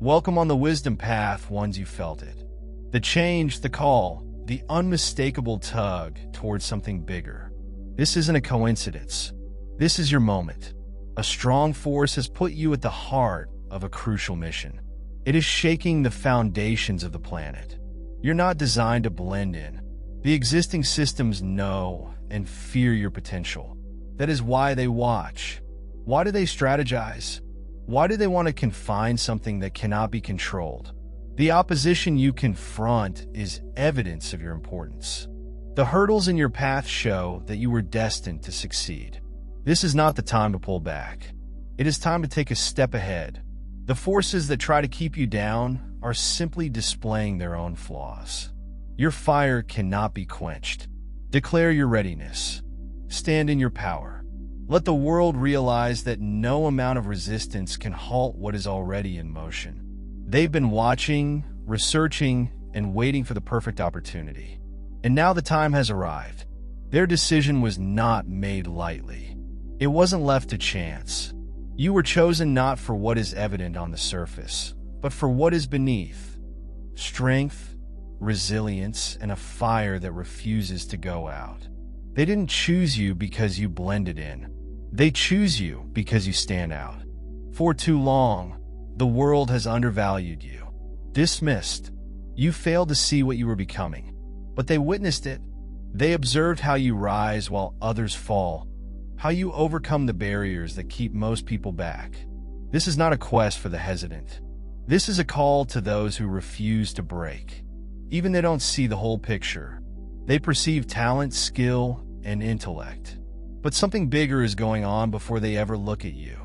Welcome on the wisdom path once you felt it. The change, the call, the unmistakable tug towards something bigger. This isn't a coincidence. This is your moment. A strong force has put you at the heart of a crucial mission. It is shaking the foundations of the planet. You're not designed to blend in. The existing systems know and fear your potential. That is why they watch. Why do they strategize? Why do they want to confine something that cannot be controlled? The opposition you confront is evidence of your importance. The hurdles in your path show that you were destined to succeed. This is not the time to pull back. It is time to take a step ahead. The forces that try to keep you down are simply displaying their own flaws. Your fire cannot be quenched. Declare your readiness. Stand in your power. Let the world realize that no amount of resistance can halt what is already in motion. They've been watching, researching, and waiting for the perfect opportunity. And now the time has arrived. Their decision was not made lightly. It wasn't left to chance. You were chosen not for what is evident on the surface, but for what is beneath. Strength, resilience, and a fire that refuses to go out. They didn't choose you because you blended in. They choose you because you stand out. For too long, the world has undervalued you. Dismissed. You failed to see what you were becoming. But they witnessed it. They observed how you rise while others fall, how you overcome the barriers that keep most people back. This is not a quest for the hesitant. This is a call to those who refuse to break. Even they don't see the whole picture. They perceive talent, skill, and intellect. But something bigger is going on before they ever look at you.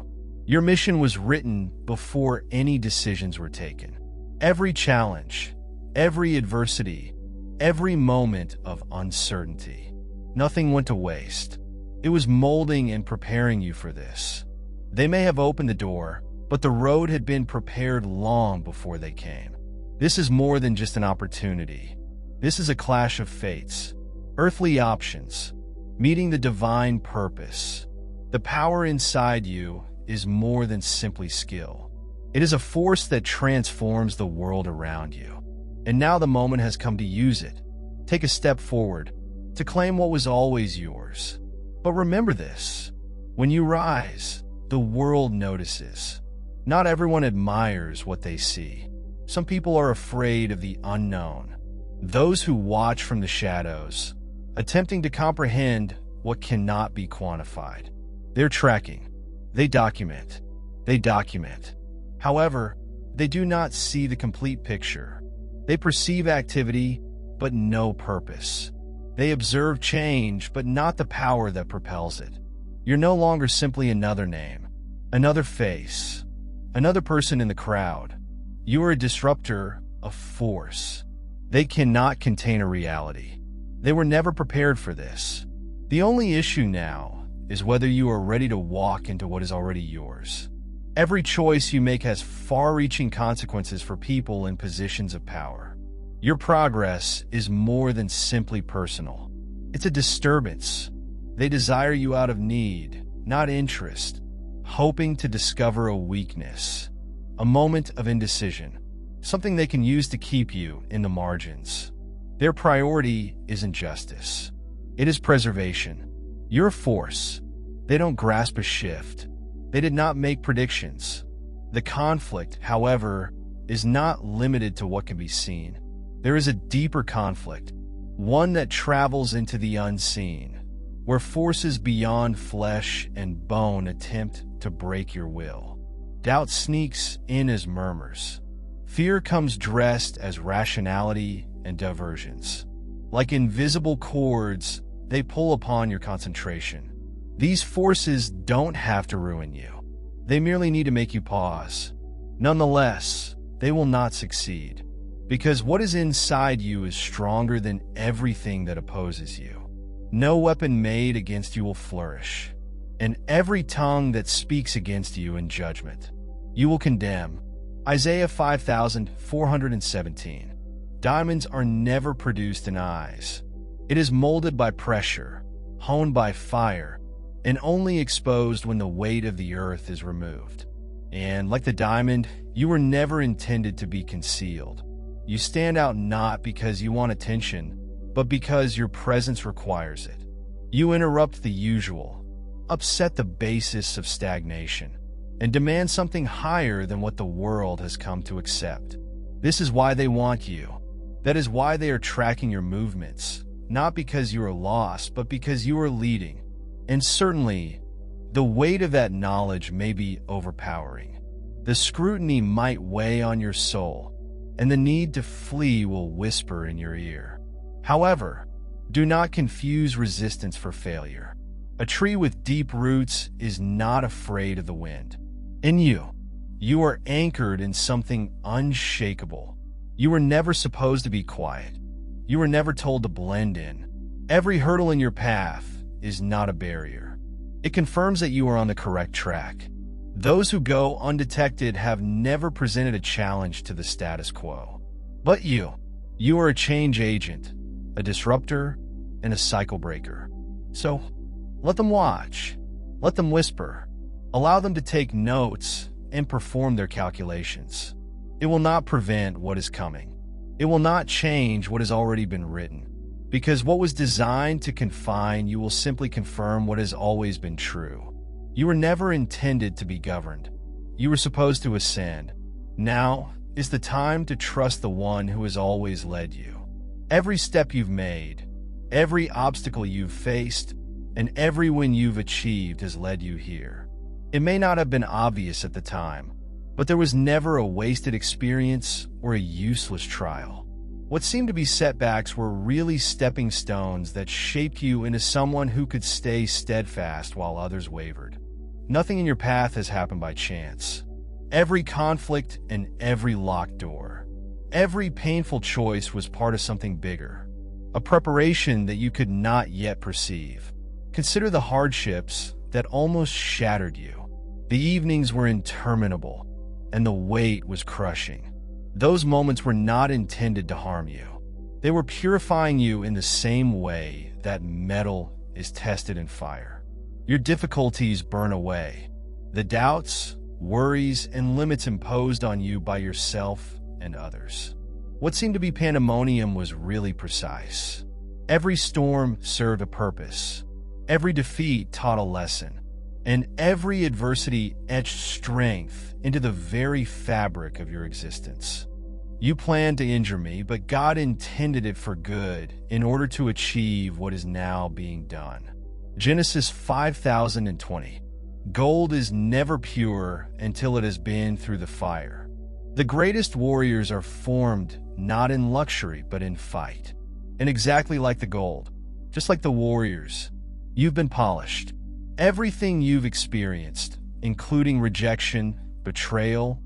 Your mission was written before any decisions were taken. Every challenge, every adversity, every moment of uncertainty. Nothing went to waste. It was molding and preparing you for this. They may have opened the door, but the road had been prepared long before they came. This is more than just an opportunity. This is a clash of fates, earthly options, meeting the divine purpose. The power inside you is more than simply skill. It is a force that transforms the world around you. And now the moment has come to use it. Take a step forward, to claim what was always yours. But remember this, when you rise, the world notices. Not everyone admires what they see. Some people are afraid of the unknown. Those who watch from the shadows, attempting to comprehend what cannot be quantified. They're tracking. They document. However, they do not see the complete picture. They perceive activity, but no purpose. They observe change, but not the power that propels it. You're no longer simply another name, another face, another person in the crowd. You are a disruptor, a force. They cannot contain a reality. They were never prepared for this. The only issue now is whether you are ready to walk into what is already yours. Every choice you make has far-reaching consequences for people in positions of power. Your progress is more than simply personal. It's a disturbance. They desire you out of need, not interest, hoping to discover a weakness, a moment of indecision, something they can use to keep you in the margins. Their priority isn't justice. It is preservation. You're a force. They don't grasp a shift. They did not make predictions. The conflict, however, is not limited to what can be seen. There is a deeper conflict, one that travels into the unseen, where forces beyond flesh and bone attempt to break your will. Doubt sneaks in as murmurs. Fear comes dressed as rationality and diversions. Like invisible cords, they pull upon your concentration. These forces don't have to ruin you. They merely need to make you pause. Nonetheless, they will not succeed, because what is inside you is stronger than everything that opposes you. No weapon made against you will flourish, and every tongue that speaks against you in judgment, you will condemn. Isaiah 5417. Diamonds are never produced in eyes. It is molded by pressure, honed by fire, and only exposed when the weight of the earth is removed. And like the diamond, you were never intended to be concealed. You stand out not because you want attention, but because your presence requires it. You interrupt the usual, upset the basis of stagnation, and demand something higher than what the world has come to accept. This is why they want you. That is why they are tracking your movements, not because you are lost, but because you are leading. And certainly, the weight of that knowledge may be overpowering. The scrutiny might weigh on your soul, and the need to flee will whisper in your ear. However, do not confuse resistance for failure. A tree with deep roots is not afraid of the wind. In you are anchored in something unshakable. You were never supposed to be quiet. You were never told to blend in. Every hurdle in your path is not a barrier. It confirms that you are on the correct track. Those who go undetected have never presented a challenge to the status quo. But you are a change agent, a disruptor, and a cycle breaker. So, let them watch. Let them whisper. Allow them to take notes and perform their calculations. It will not prevent what is coming. It will not change what has already been written. Because what was designed to confine you will simply confirm what has always been true. You were never intended to be governed. You were supposed to ascend. Now is the time to trust the one who has always led you. Every step you've made, every obstacle you've faced, and every win you've achieved has led you here. It may not have been obvious at the time, but there was never a wasted experience or a useless trial. What seemed to be setbacks were really stepping stones that shaped you into someone who could stay steadfast while others wavered. Nothing in your path has happened by chance. Every conflict and every locked door, every painful choice was part of something bigger, a preparation that you could not yet perceive. Consider the hardships that almost shattered you. The evenings were interminable, and the weight was crushing. Those moments were not intended to harm you. They were purifying you in the same way that metal is tested in fire. Your difficulties burn away. The doubts, worries, and limits imposed on you by yourself and others. What seemed to be pandemonium was really precise. Every storm served a purpose. Every defeat taught a lesson. And every adversity etched strength into the very fabric of your existence. You planned to injure me, but God intended it for good in order to achieve what is now being done. Genesis 5,020. Gold is never pure until it has been through the fire. The greatest warriors are formed not in luxury, but in fight. And exactly like the gold, just like the warriors, you've been polished. Everything you've experienced, including rejection, betrayal,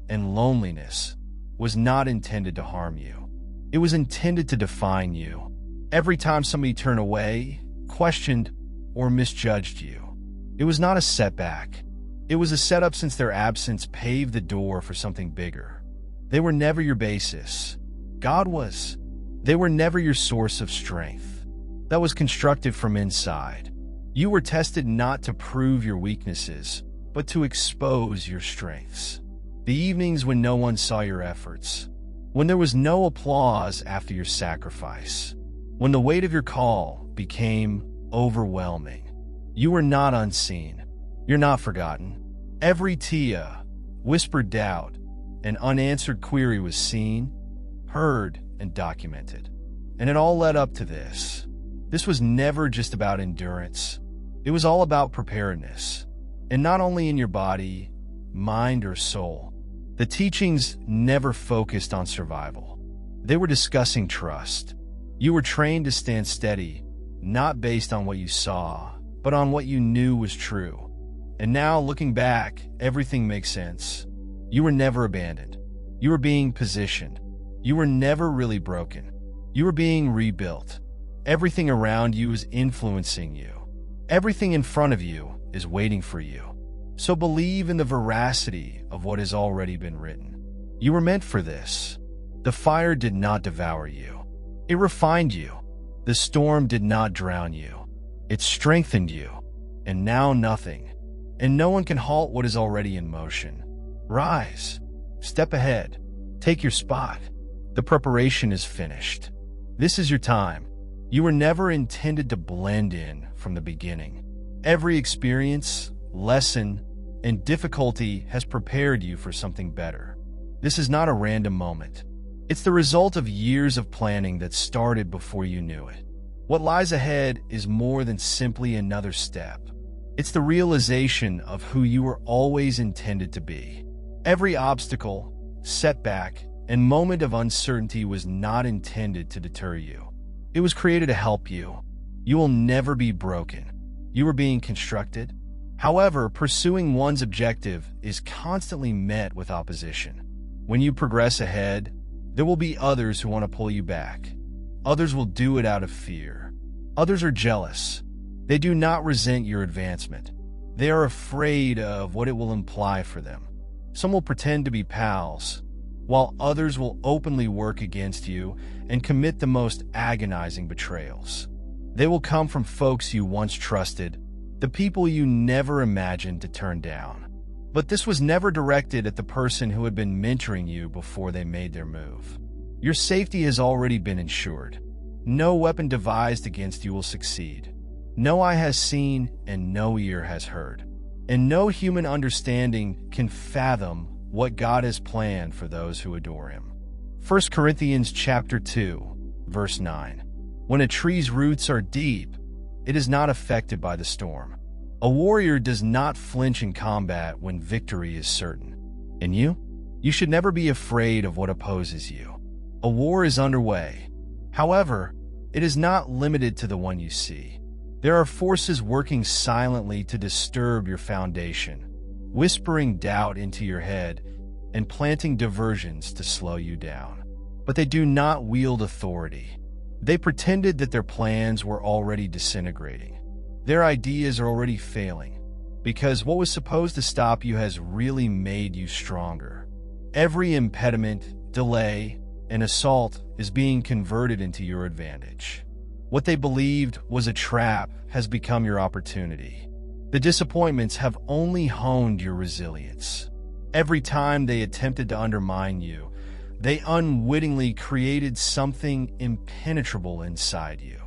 and loneliness, was not intended to harm you. It was intended to define you. Every time somebody turned away, questioned, or misjudged you, it was not a setback. It was a setup, since their absence paved the door for something bigger. They were never your basis. God was. They were never your source of strength. That was constructed from inside. You were tested not to prove your weaknesses, but to expose your strengths. The evenings when no one saw your efforts, when there was no applause after your sacrifice, when the weight of your call became overwhelming. You were not unseen. You're not forgotten. Every Tia, whispered doubt, and unanswered query was seen, heard, and documented. And it all led up to this. This was never just about endurance. It was all about preparedness. And not only in your body, mind, or soul. The teachings never focused on survival. They were discussing trust. You were trained to stand steady, not based on what you saw, but on what you knew was true. And now, looking back, everything makes sense. You were never abandoned. You were being positioned. You were never really broken. You were being rebuilt. Everything around you is influencing you. Everything in front of you is waiting for you. So believe in the veracity of what has already been written. You were meant for this. The fire did not devour you. It refined you. The storm did not drown you. It strengthened you. And now nothing, and no one can halt what is already in motion. Rise. Step ahead. Take your spot. The preparation is finished. This is your time. You were never intended to blend in from the beginning. Every experience, lesson, and difficulty has prepared you for something better. This is not a random moment. It's the result of years of planning that started before you knew it. What lies ahead is more than simply another step. It's the realization of who you were always intended to be. Every obstacle, setback, and moment of uncertainty was not intended to deter you. It was created to help you. You will never be broken. You are being constructed. However, pursuing one's objective is constantly met with opposition. When you progress ahead, there will be others who want to pull you back. Others will do it out of fear. Others are jealous. They do not resent your advancement. They are afraid of what it will imply for them. Some will pretend to be pals, while others will openly work against you and commit the most agonizing betrayals. They will come from folks you once trusted, the people you never imagined to turn down. But this was never directed at the person who had been mentoring you before they made their move. Your safety has already been ensured. No weapon devised against you will succeed. No eye has seen and no ear has heard. And no human understanding can fathom what God has planned for those who adore him. 1 Corinthians chapter 2, verse 9. When a tree's roots are deep, it is not affected by the storm. A warrior does not flinch in combat when victory is certain. And you? You should never be afraid of what opposes you. A war is underway. However, it is not limited to the one you see. There are forces working silently to disturb your foundation, whispering doubt into your head and planting diversions to slow you down. But they do not wield authority. They pretended that their plans were already disintegrating. Their ideas are already failing, because what was supposed to stop you has really made you stronger. Every impediment, delay, and assault is being converted into your advantage. What they believed was a trap has become your opportunity. The disappointments have only honed your resilience. Every time they attempted to undermine you, they unwittingly created something impenetrable inside you.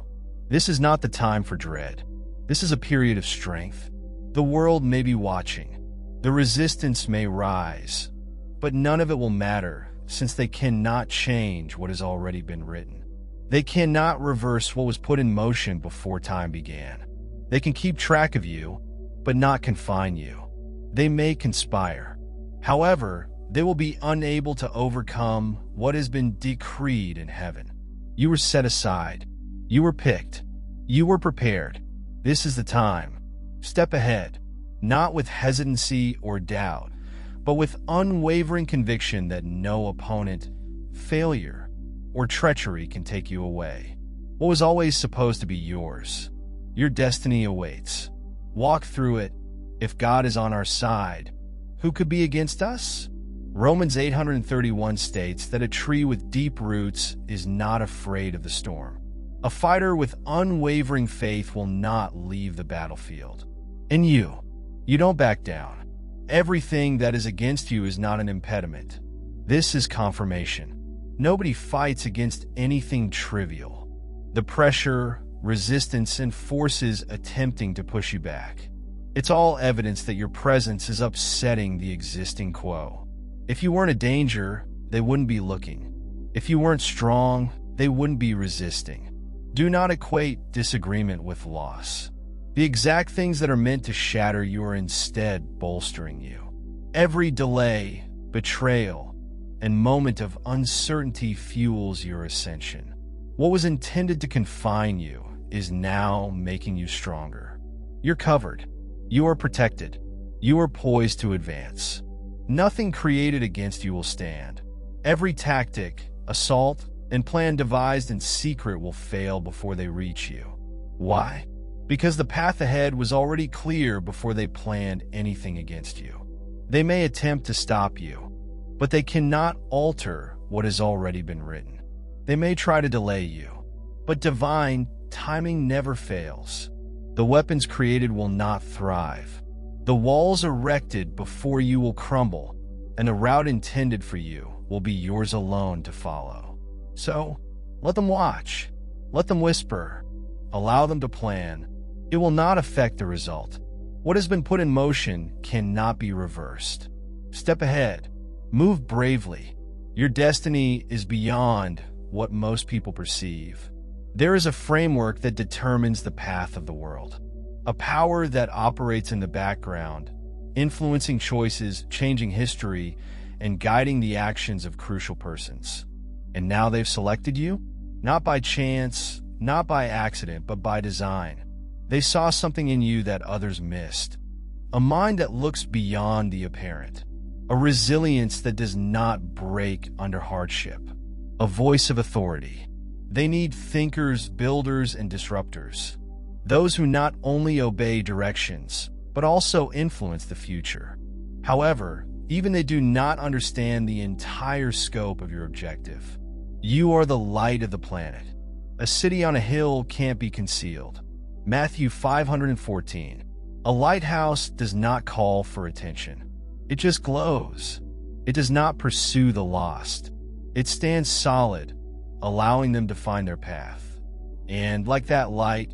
This is not the time for dread. This is a period of strength. The world may be watching. The resistance may rise, but none of it will matter since they cannot change what has already been written. They cannot reverse what was put in motion before time began. They can keep track of you, but not confine you. They may conspire. However, they will be unable to overcome what has been decreed in heaven. You were set aside. You were picked. You were prepared. This is the time. Step ahead, not with hesitancy or doubt, but with unwavering conviction that no opponent, failure, or treachery can take you away. What was always supposed to be yours, your destiny awaits. Walk through it. If God is on our side, who could be against us? Romans 8:31 states that a tree with deep roots is not afraid of the storm. A fighter with unwavering faith will not leave the battlefield. And you don't back down. Everything that is against you is not an impediment. This is confirmation. Nobody fights against anything trivial. The pressure, resistance, and forces attempting to push you back. It's all evidence that your presence is upsetting the existing quo. If you weren't a danger, they wouldn't be looking. If you weren't strong, they wouldn't be resisting. Do not equate disagreement with loss. The exact things that are meant to shatter you are instead bolstering you. Every delay, betrayal, and moment of uncertainty fuels your ascension. What was intended to confine you is now making you stronger. You're covered. You are protected. You are poised to advance. Nothing created against you will stand. Every tactic, assault, and plan devised in secret will fail before they reach you. Why? Because the path ahead was already clear before they planned anything against you. They may attempt to stop you, but they cannot alter what has already been written. They may try to delay you, but divine timing never fails. The weapons created will not thrive. The walls erected before you will crumble, and the route intended for you will be yours alone to follow. So, let them watch. Let them whisper. Allow them to plan. It will not affect the result. What has been put in motion cannot be reversed. Step ahead. Move bravely. Your destiny is beyond what most people perceive. There is a framework that determines the path of the world. A power that operates in the background, influencing choices, changing history, and guiding the actions of crucial persons. And now they've selected you? Not by chance, not by accident, but by design. They saw something in you that others missed. A mind that looks beyond the apparent. A resilience that does not break under hardship. A voice of authority. They need thinkers, builders, and disruptors. Those who not only obey directions, but also influence the future. However, even they do not understand the entire scope of your objective. You are the light of the planet. A city on a hill can't be concealed. Matthew 514. A lighthouse does not call for attention. It just glows. It does not pursue the lost. It stands solid, allowing them to find their path. And like that light,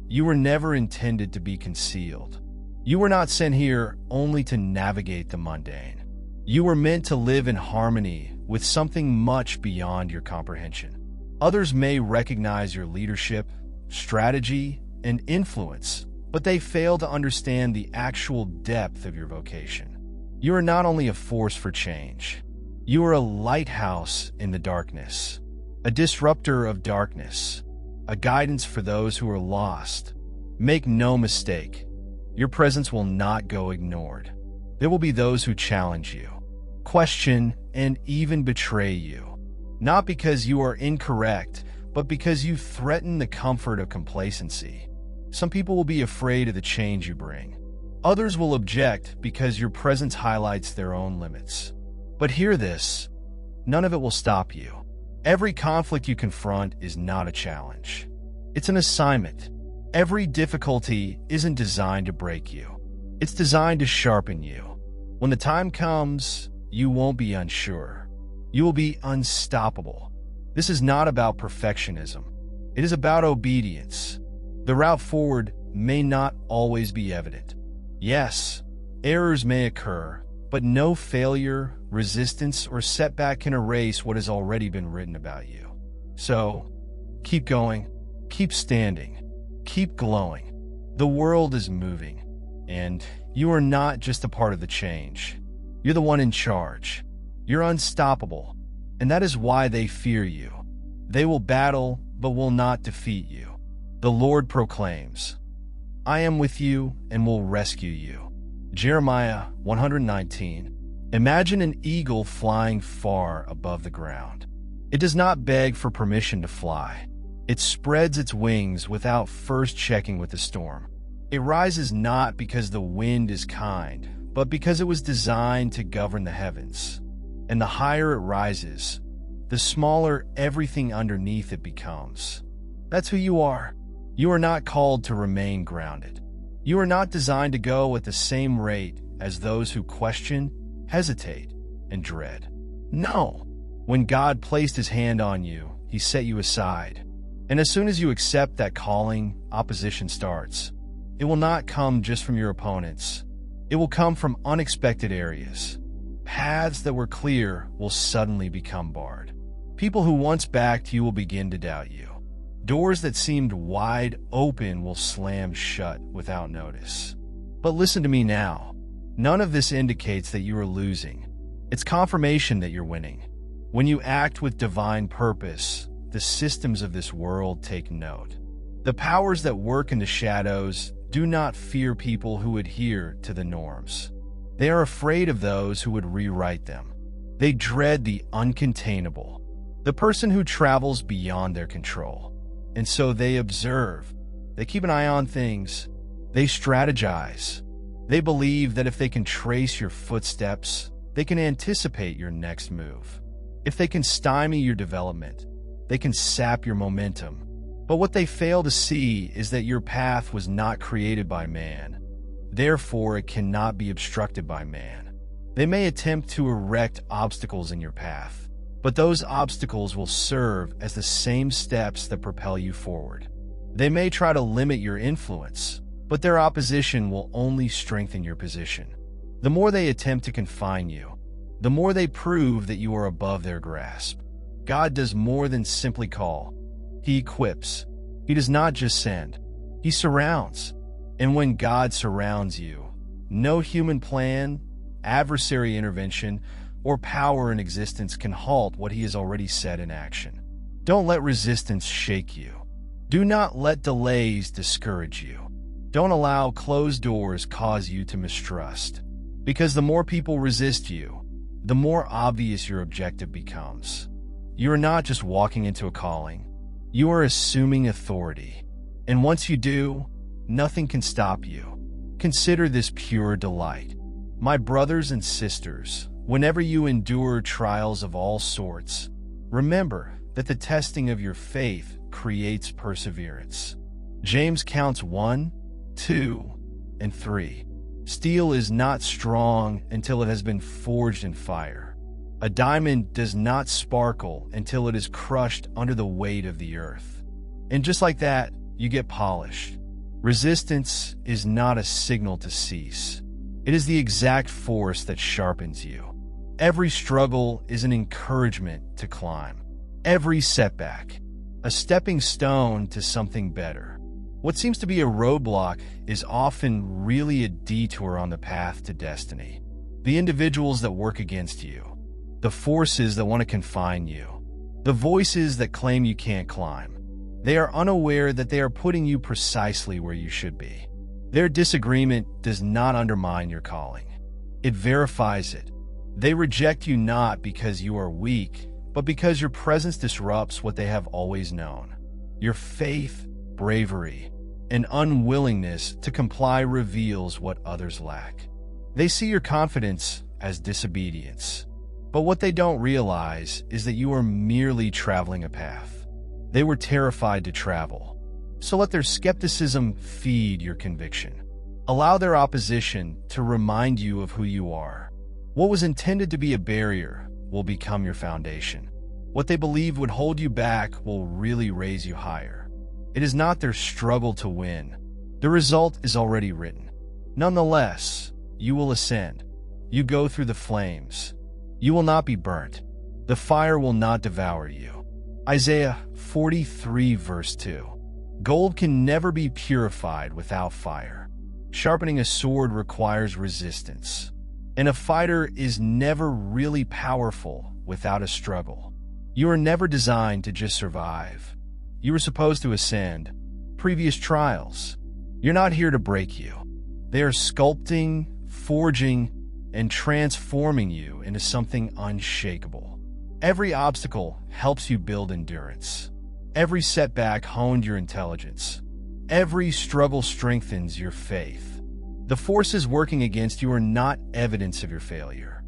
you were never intended to be concealed. You were not sent here only to navigate the mundane. You were meant to live in harmony with something much beyond your comprehension. Others may recognize your leadership, strategy, and influence, but they fail to understand the actual depth of your vocation. You are not only a force for change. You are a lighthouse in the darkness, a disruptor of darkness, a guidance for those who are lost. Make no mistake, your presence will not go ignored. There will be those who challenge you, question, and even betray you, not because you are incorrect, but because you threaten the comfort of complacency. Some people will be afraid of the change you bring. Others will object because your presence highlights their own limits. But hear this, none of it will stop you. Every conflict you confront is not a challenge. It's an assignment. Every difficulty isn't designed to break you. It's designed to sharpen you. When the time comes, you won't be unsure. You will be unstoppable. This is not about perfectionism. It is about obedience. The route forward may not always be evident. Yes, errors may occur, but no failure, resistance, or setback can erase what has already been written about you. So, keep going, keep standing, keep glowing. The world is moving, and you are not just a part of the change. You're the one in charge. You're unstoppable, and that is why they fear you. They will battle, but will not defeat you. The Lord proclaims, I am with you and will rescue you. Jeremiah 119. Imagine an eagle flying far above the ground. It does not beg for permission to fly. It spreads its wings without first checking with the storm. It rises not because the wind is kind, but because it was designed to govern the heavens. And the higher it rises, the smaller everything underneath it becomes. That's who you are. You are not called to remain grounded. You are not designed to go at the same rate as those who question, hesitate, and dread. No. When God placed his hand on you, he set you aside. And as soon as you accept that calling, opposition starts. It will not come just from your opponents. It will come from unexpected areas. Paths that were clear will suddenly become barred. People who once backed you will begin to doubt you. Doors that seemed wide open will slam shut without notice. But listen to me now. None of this indicates that you are losing. It's confirmation that you're winning. When you act with divine purpose, the systems of this world take note. The powers that work in the shadows do not fear people who adhere to the norms. They are afraid of those who would rewrite them. They dread the uncontainable, the person who travels beyond their control. And so they observe. They keep an eye on things. They strategize. They believe that if they can trace your footsteps, they can anticipate your next move. If they can stymie your development, they can sap your momentum. But what they fail to see is that your path was not created by man. Therefore, it cannot be obstructed by man. They may attempt to erect obstacles in your path, but those obstacles will serve as the same steps that propel you forward. They may try to limit your influence, but their opposition will only strengthen your position. The more they attempt to confine you, the more they prove that you are above their grasp. God does more than simply call. He equips. He does not just send. He surrounds. And when God surrounds you, no human plan, adversary intervention, or power in existence can halt what He has already set in action. Don't let resistance shake you. Do not let delays discourage you. Don't allow closed doors cause you to mistrust. Because the more people resist you, the more obvious your objective becomes. You are not just walking into a calling. You are assuming authority. And once you do, nothing can stop you. Consider this pure delight. My brothers and sisters, whenever you endure trials of all sorts, remember that the testing of your faith creates perseverance. James counts 1, 2, and 3. Steel is not strong until it has been forged in fire. A diamond does not sparkle until it is crushed under the weight of the earth. And just like that, you get polished. Resistance is not a signal to cease. It is the exact force that sharpens you. Every struggle is an encouragement to climb. Every setback, a stepping stone to something better. What seems to be a roadblock is often really a detour on the path to destiny. The individuals that work against you, the forces that want to confine you, the voices that claim you can't climb, they are unaware that they are putting you precisely where you should be. Their disagreement does not undermine your calling. It verifies it. They reject you not because you are weak, but because your presence disrupts what they have always known. Your faith, bravery, and unwillingness to comply reveals what others lack. They see your confidence as disobedience, but what they don't realize is that you are merely traveling a path. They were terrified to travel, so let their skepticism feed your conviction. Allow their opposition to remind you of who you are. What was intended to be a barrier will become your foundation. What they believe would hold you back will really raise you higher. It is not their struggle to win. The result is already written. Nonetheless, you will ascend. You go through the flames. You will not be burnt. The fire will not devour you. Isaiah 43 verse 2. Gold can never be purified without fire. Sharpening a sword requires resistance. And a fighter is never really powerful without a struggle. You are never designed to just survive. You were supposed to ascend. Previous trials. You're not here to break you. They are sculpting, forging, and transforming you into something unshakable. Every obstacle helps you build endurance. Every setback honed your intelligence. Every struggle strengthens your faith. The forces working against you are not evidence of your failure.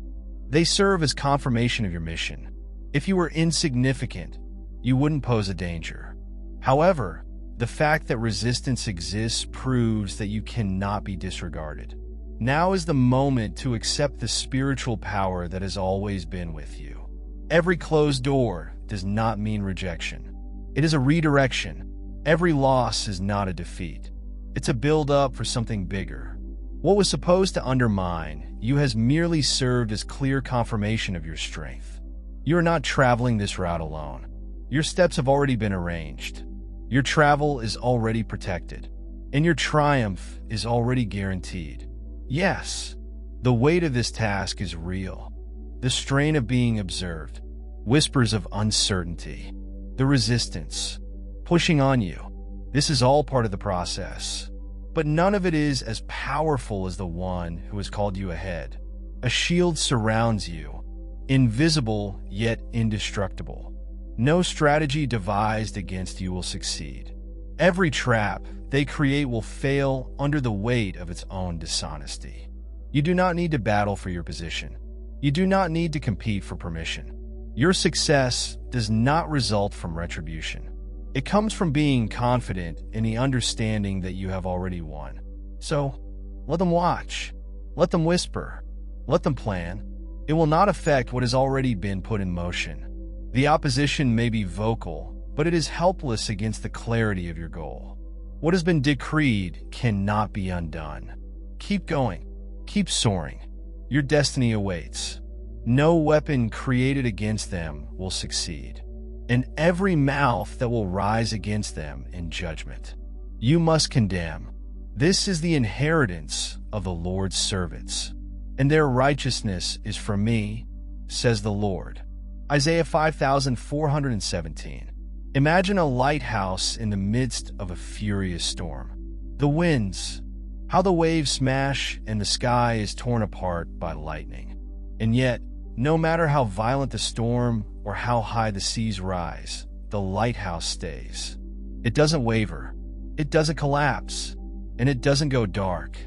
They serve as confirmation of your mission. If you were insignificant, you wouldn't pose a danger. However, the fact that resistance exists proves that you cannot be disregarded. Now is the moment to accept the spiritual power that has always been with you. Every closed door does not mean rejection. It is a redirection. Every loss is not a defeat. It's a build-up for something bigger. What was supposed to undermine you has merely served as clear confirmation of your strength. You are not traveling this route alone. Your steps have already been arranged. Your travel is already protected, and your triumph is already guaranteed. Yes, the weight of this task is real. The strain of being observed, whispers of uncertainty, the resistance, pushing on you. This is all part of the process. But none of it is as powerful as the one who has called you ahead. A shield surrounds you, invisible yet indestructible. No strategy devised against you will succeed. Every trap they create will fail under the weight of its own dishonesty. You do not need to battle for your position. You do not need to compete for permission. Your success does not result from retribution. It comes from being confident in the understanding that you have already won. So, let them watch. Let them whisper. Let them plan. It will not affect what has already been put in motion. The opposition may be vocal, but it is helpless against the clarity of your goal. What has been decreed cannot be undone. Keep going. Keep soaring. Your destiny awaits. No weapon created against them will succeed, and every mouth that will rise against them in judgment, you must condemn. This is the inheritance of the Lord's servants, and their righteousness is from me, says the Lord. Isaiah 5417. Imagine a lighthouse in the midst of a furious storm. The winds, how the waves smash and the sky is torn apart by lightning. And yet, no matter how violent the storm or how high the seas rise, the lighthouse stays. It doesn't waver, it doesn't collapse, and it doesn't go dark.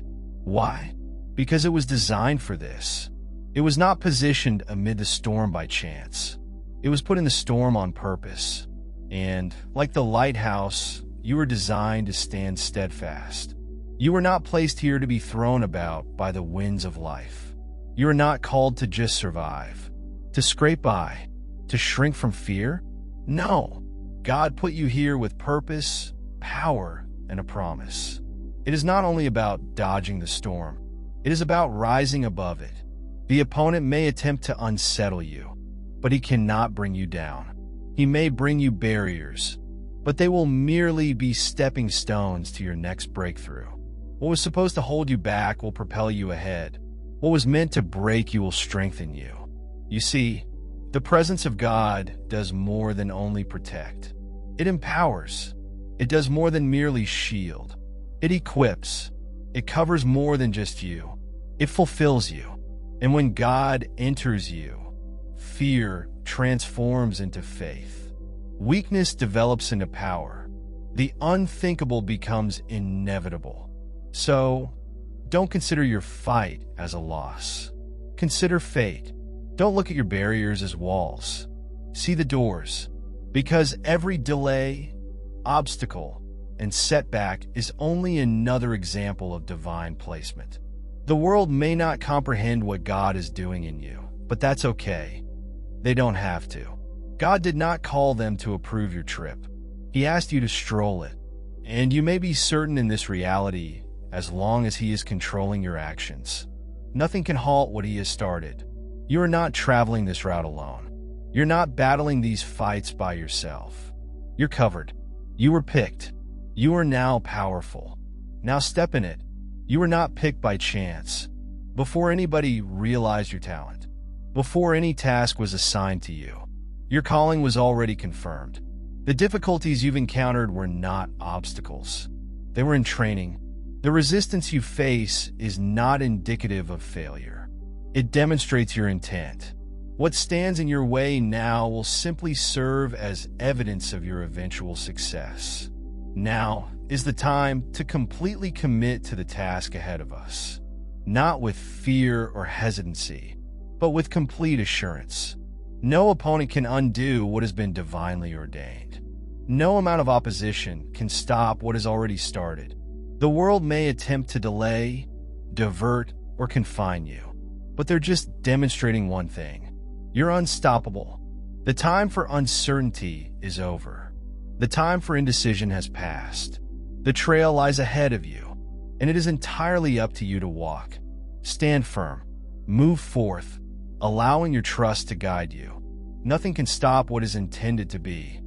Why? Because it was designed for this. It was not positioned amid the storm by chance. It was put in the storm on purpose. And, like the lighthouse, you were designed to stand steadfast. You were not placed here to be thrown about by the winds of life. You are not called to just survive, to scrape by, to shrink from fear. No, God put you here with purpose, power, and a promise. It is not only about dodging the storm, it is about rising above it. The opponent may attempt to unsettle you, but he cannot bring you down. He may bring you barriers, but they will merely be stepping stones to your next breakthrough. What was supposed to hold you back will propel you ahead. What was meant to break you will strengthen you. You see, the presence of God does more than only protect. It empowers. It does more than merely shield. It equips. It covers more than just you. It fulfills you. And when God enters you, fear transforms into faith. Weakness develops into power. The unthinkable becomes inevitable. So, don't consider your fight as a loss. Consider fate. Don't look at your barriers as walls. See the doors, because every delay, obstacle, and setback is only another example of divine placement. The world may not comprehend what God is doing in you, but that's okay. They don't have to. God did not call them to approve your trip. He asked you to stroll it, and you may be certain in this reality as long as He is controlling your actions. Nothing can halt what He has started. You are not traveling this route alone. You're not battling these fights by yourself. You're covered. You were picked. You are now powerful. Now step in it. You were not picked by chance. Before anybody realized your talent, before any task was assigned to you, your calling was already confirmed. The difficulties you've encountered were not obstacles. They were in training. The resistance you face is not indicative of failure. It demonstrates your intent. What stands in your way now will simply serve as evidence of your eventual success. Now is the time to completely commit to the task ahead of us, not with fear or hesitancy, but with complete assurance. No opponent can undo what has been divinely ordained. No amount of opposition can stop what has already started. The world may attempt to delay, divert, or confine you, but they're just demonstrating one thing. You're unstoppable. The time for uncertainty is over. The time for indecision has passed. The trail lies ahead of you, and it is entirely up to you to walk. Stand firm. Move forth, allowing your trust to guide you. Nothing can stop what is intended to be.